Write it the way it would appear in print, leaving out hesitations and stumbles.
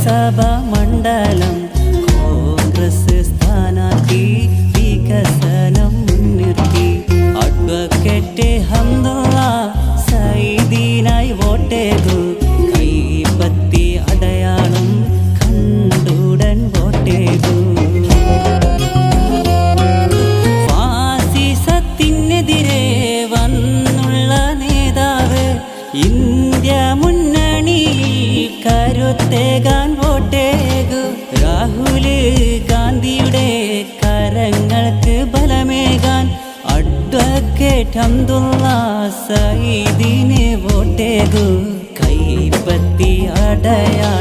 ലോകസഭാ മണ്ഡലം കോൺഗ്രസ് സ്ഥാനാർത്ഥി വികസനം മുൻനിർത്തി അഡ്വക്കേറ്റ് ഹംദുള്ള സൈദീനായി വോട്ടേകു കൈപ്പത്തി അടയാളം കണ്ടുടൻ വോട്ടേകു ഫാസിസത്തിനെതിരെ വന്നുള്ള നേതാവ് ഇന്ത്യ മുന്നണിയിൽ കരുത്തേകാൻ വോട്ടേകു രാഹുൽ ഗാന്ധിയുടെ കരങ്ങൾക്ക് ബലമേകാൻ അഡ്വക്കേറ്റ് ഹംദുള്ള സൈദീന് വോട്ടേകു കൈപ്പത്തി അടയാളം